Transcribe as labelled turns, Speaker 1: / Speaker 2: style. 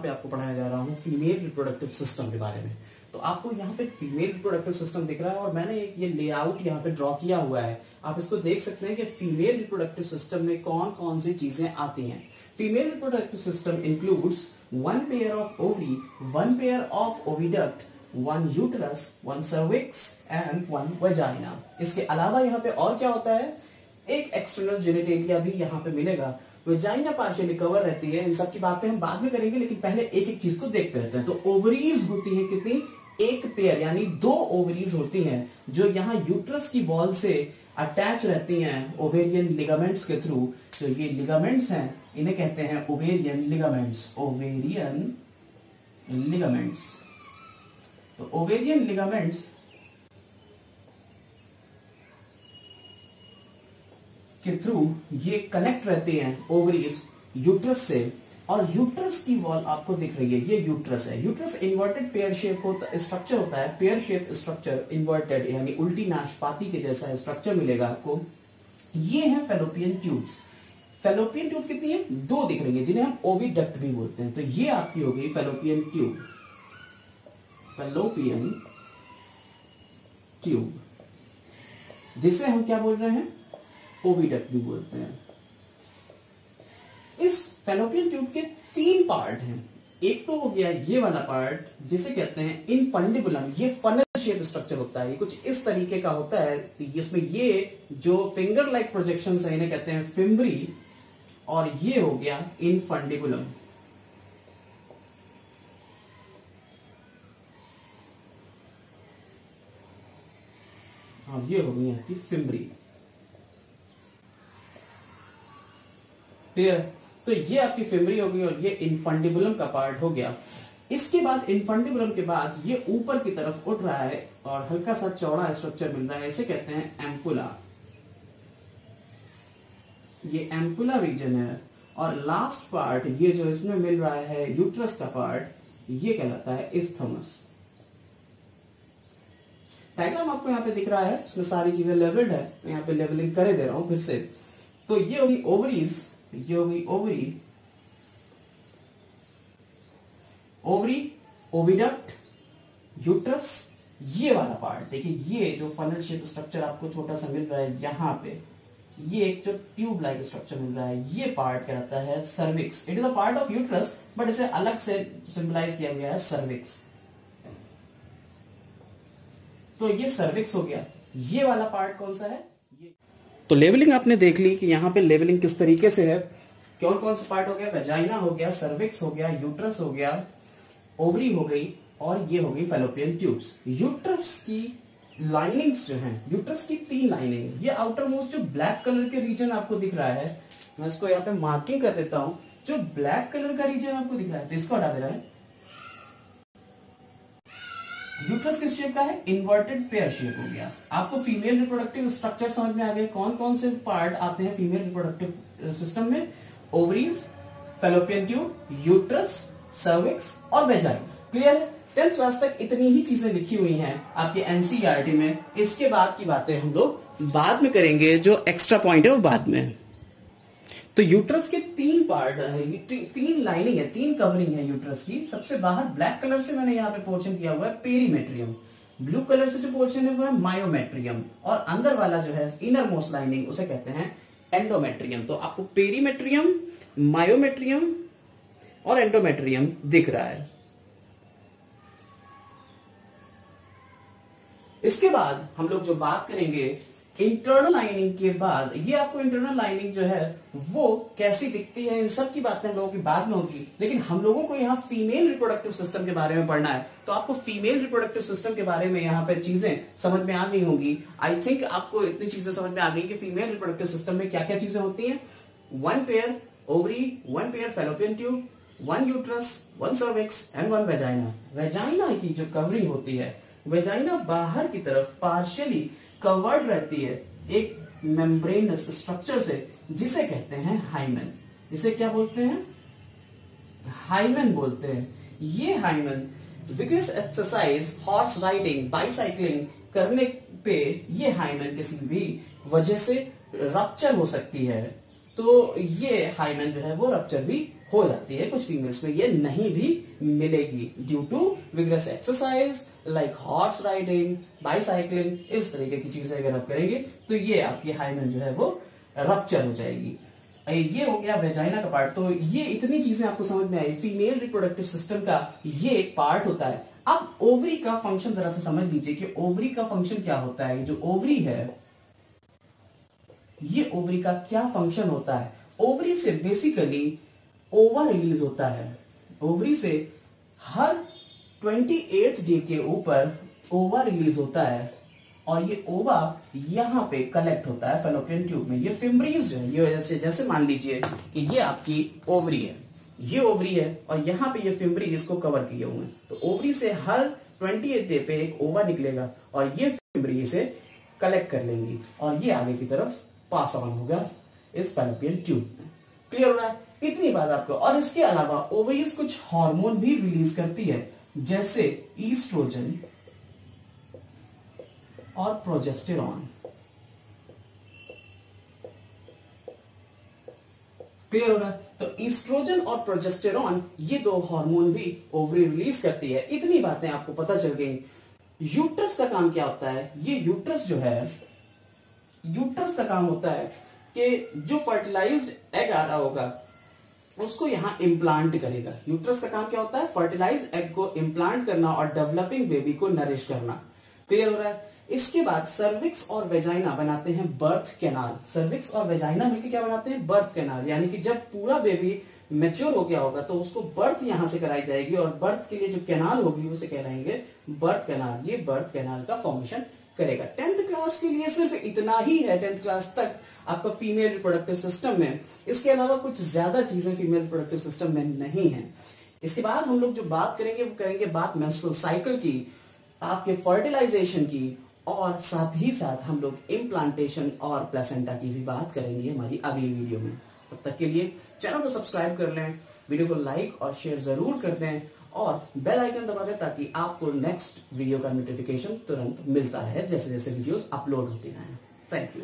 Speaker 1: पे आपको पढ़ाया जा रहा हूँ फीमेल रिप्रोडक्टिव सिस्टम के बारे में। तो आपको यहाँ पे फीमेल रिप्रोडक्टिव सिस्टम दिख रहा है और मैंने ये लेआउट यहाँ पे ड्रॉ किया हुआ है। आप इसको देख सकते हैं कि फीमेल रिप्रोडक्टिव सिस्टम में कौन कौन सी चीजें आती हैं। Female reproductive system includes 1 pair of ovary, 1 pair of oviduct, 1 uterus, 1 cervix and 1 vagina. इसके अलावा यहाँ पे और क्या होता है, एक एक्सटर्नल जेनिटेलिया भी यहाँ पे मिलेगा। वेजाइना पार्शियली कवर रहती है। इन सब की बातें हम बाद में करेंगे, लेकिन पहले एक एक चीज को देखते रहते हैं। तो ओवरीज होती है कितनी, एक पेयर यानी 2 ओवरीज होती हैं जो यहाँ यूट्रस की बॉल से अटैच रहती हैं ओवेरियन लिगामेंट्स के थ्रू। तो ये लिगामेंट्स हैं, इन्हें कहते हैं ओवेरियन लिगामेंट्स। ओवेरियन लिगामेंट्स, तो ओवेरियन लिगामेंट्स के थ्रू ये कनेक्ट रहते हैं ओवरीज यूट्रस से। और यूट्रस की वॉल आपको दिख रही है, ये यूट्रस है। यूट्रस इन्वर्टेड पेयर शेप होता स्ट्रक्चर होता है। पेयर शेप स्ट्रक्चर, इन्वर्टेड यानी उल्टी नाशपाती के जैसा स्ट्रक्चर मिलेगा आपको। ये है फेलोपियन ट्यूब्स। फेलोपियन ट्यूब कितनी है, 2 दिख रही है, जिन्हें हम ओविडक्ट भी बोलते हैं। तो ये आपकी हो गई फेलोपियन ट्यूब, फेलोपियन ट्यूब, जिसे हम क्या बोल रहे हैं, ओविडक्ट भी बोलते हैं। इस फेलोपियन ट्यूब के 3 पार्ट हैं। एक तो हो गया ये वाला पार्ट जिसे कहते हैं इनफंडिबुलम। ये फनल शेप स्ट्रक्चर होता है, ये कुछ इस तरीके का होता है। इसमें ये जो फिंगर लाइक प्रोजेक्शंस है इन्हें कहते हैं फिम्ब्री, और ये हो गया इनफंडिबुलम। हाँ, ये हो गई आपकी फिम्ब्री। क्लियर? तो ये आपकी फिम्ब्री हो गई और ये इनफंडिबुलम का पार्ट हो गया। इसके बाद इनफंडिबुलम के बाद ये ऊपर की तरफ उठ रहा है और हल्का सा चौड़ा स्ट्रक्चर मिल रहा है, इसे कहते हैं एम्पुला। ये एम्पुला रीजन है। और लास्ट पार्ट ये जो इसमें मिल रहा है यूट्रस का पार्ट, ये कहलाता है इस्थमस। डायग्राम आपको यहाँ पे दिख रहा है, इसमें सारी चीजें लेवल्ड है, मैं यहाँ पे लेवलिंग करे दे रहा हूं फिर से। तो ये होगी ओवरीज, ये होगी ओवरी, ओवरी, ओविडक्ट, यूट्रस, ये वाला पार्ट देखिए, ये जो फनल शेप स्ट्रक्चर आपको छोटा सा मिल रहा है यहाँ पे, ये एक जो ट्यूब लाइक स्ट्रक्चर मिल रहा है, ये पार्ट कहलाता है cervix. It is a part of uterus, but इसे अलग से सिंबलाइज किया गया है सर्विक्स। तो ये सर्विक्स हो गया। ये वाला पार्ट कौन सा है, ये। तो लेवलिंग आपने देख ली कि यहाँ पे लेवलिंग किस तरीके से है। कौन कौन सा पार्ट हो गया, वेजाइना हो गया, सर्विक्स हो गया, यूट्रस हो गया, ओवरी हो गई, और ये हो गई फेलोपियन ट्यूब्स। यूट्रस की लाइनिंग्स जो हैं, यूट्रस की 3 लाइनिंग, ये आउटर मोस्ट जो ब्लैक कलर के रीजन आपको दिख रहा है, मैं इसको यहाँ पे मार्किंग कर देता हूं। जो ब्लैक कलर का रीजन आपको दिख रहा है, तो इसको हटा दे रहा है। यूट्रस किस शेप का है, इन्वर्टेड पेयर शेप हो गया। आपको फीमेल रिप्रोडक्टिव स्ट्रक्चर समझ में आ गया। कौन कौन से पार्ट आते हैं फीमेल रिप्रोडक्टिव सिस्टम में, ovaries, fallopian tube, uterus, cervix और वेजाइना। क्लियर है? 10th क्लास तक इतनी ही चीजें लिखी हुई हैं आपके एनसीईआरटी में। इसके बाद की बातें हम लोग बाद में करेंगे, जो एक्स्ट्रा पॉइंट है वो बाद में। तो यूट्रस के 3 पार्ट है, 3 लाइनिंग है, 3 कवरिंग है यूट्रस की। सबसे बाहर ब्लैक कलर से मैंने यहाँ पे पोर्शन किया हुआ है पेरीमेट्रियम, ब्लू कलर से जो पोर्शन है वो है मायोमेट्रियम, और अंदर वाला जो है इनर मोस्ट लाइनिंग उसे कहते हैं एंडोमेट्रियम। तो आपको पेरीमेट्रियम, मायोमेट्रियम और एंडोमेट्रियम दिख रहा है। इसके बाद हम लोग जो बात करेंगे इंटरनल लाइनिंग के बाद, ये आपको इंटरनल लाइनिंग जो है वो कैसी दिखती है, इन सब की बातें हम लोगों की बाद में होगी। लेकिन हम लोगों को यहाँ फीमेल रिप्रोडक्टिव सिस्टम के बारे में पढ़ना है, तो आपको फीमेल रिप्रोडक्टिव सिस्टम के बारे में यहाँ पे चीजें समझ में आ गई होंगी। आई थिंक आपको इतनी चीजें समझ में आ गई कि फीमेल रिप्रोडक्टिव सिस्टम में क्या क्या चीजें होती हैं। 1 pair ovary, 1 pair fallopian tube, 1 uterus, 1 cervix and 1 vagina. Vagina की जो कवरिंग होती है, वेजाइना बाहर की तरफ पार्शियली कवर्ड रहती है एक मेम्ब्रेनस स्ट्रक्चर से, जिसे कहते हैं हाइमेन। इसे क्या बोलते हैं, हाइमेन बोलते हैं। ये hymen vigorous exercise, horse riding, bicycling करने पे ये हाइमेन किसी भी वजह से रप्चर हो सकती है। तो ये हाइमेन जो है वो रप्चर भी हो जाती है, कुछ फीमेल्स में ये नहीं भी मिलेगी due to vigorous exercise like horse riding, bicycling, इस तरीके की चीजें अगर आप करेंगे तो ये आपकी हाइमेन जो है वो रप्चर हो जाएगी। ये हो गया वेजाइना का पार्ट। तो ये इतनी चीजें आपको समझ में आई, फीमेल रिप्रोडक्टिव सिस्टम का ये एक पार्ट होता है। अब ओवरी का फंक्शन जरा से समझ लीजिए कि ओवरी का फंक्शन क्या होता है। जो ओवरी है, ये ओवरी का क्या फंक्शन होता है। ओवरी से बेसिकली ओवा रिलीज होता है। ओवरी से हर 28th डे के ऊपर ओवा रिलीज होता है और ये ओवा यहां पे कलेक्ट होता है फैलोपियन ट्यूब में। ये फिम्ब्रीज जो है, ये जैसे मान लीजिए कि ये आपकी ओवरी है, ये ओवरी है और यहां पे ये फिम्ब्रीज इसको कवर किए हुए हैं। तो ओवरी से हर 28th डे पे एक ओवा निकलेगा और ये फिम्ब्रीज से कलेक्ट कर लेंगी और ये आगे की तरफ पास ऑन होगा इस फैलोपियन ट्यूब में। क्लियर हो रहा है? इतनी बात आपको। और इसके अलावा ओवरीज कुछ हार्मोन भी रिलीज करती है, जैसे ईस्ट्रोजन और प्रोजेस्टेरॉन। क्लियर हो रहा है? तो ईस्ट्रोजन और प्रोजेस्टेरॉन ये दो हार्मोन भी ओवरी रिलीज करती है। इतनी बातें आपको पता चल गई। यूट्रस का काम क्या होता है? ये यूट्रस जो है, यूट्रस का काम होता है कि जो फर्टिलाइज्ड एग आ रहा होगा उसको यहां इम्प्लांट करेगा। यूट्रस का काम क्या होता है? फर्टिलाइज्ड एग को इम्प्लांट करना और डेवलपिंग बेबी को नरिश करना। क्लियर हो रहा है? इसके बाद सर्विक्स और वेजाइना बनाते हैं बर्थ कैनाल। सर्विक्स और वेजाइना मिलकर क्या बनाते हैं? Birth canal. यानी कि जब पूरा बेबी मैच्योर हो गया होगा तो उसको बर्थ यहां से कराई जाएगी और बर्थ के लिए जो कैनाल होगी उसे कहलाएंगे बर्थ कैनाल। ये बर्थ कैनाल का फॉर्मेशन करेगा। 10th क्लास के लिए सिर्फ इतना ही है, 10th क्लास तक आपका फीमेल रिप्रोडक्टिव सिस्टम में। इसके अलावा कुछ ज्यादा चीजें फीमेल रिप्रोडक्टिव सिस्टम में नहीं है। इसके बाद हम लोग जो बात करेंगे वो करेंगे बात मेंस्ट्रुअल साइकिल की, आपके फर्टिलाइजेशन की, और साथ ही साथ हम लोग इम्प्लांटेशन और प्लेसेंटा की भी बात करेंगे हमारी अगली वीडियो में। तब तक के लिए चैनल को सब्सक्राइब कर लें, वीडियो को लाइक और शेयर जरूर कर दें और बेल आइकन दबा दें ताकि आपको नेक्स्ट वीडियो का नोटिफिकेशन तुरंत मिलता रहे जैसे जैसे वीडियोस अपलोड होती रहें। Thank you.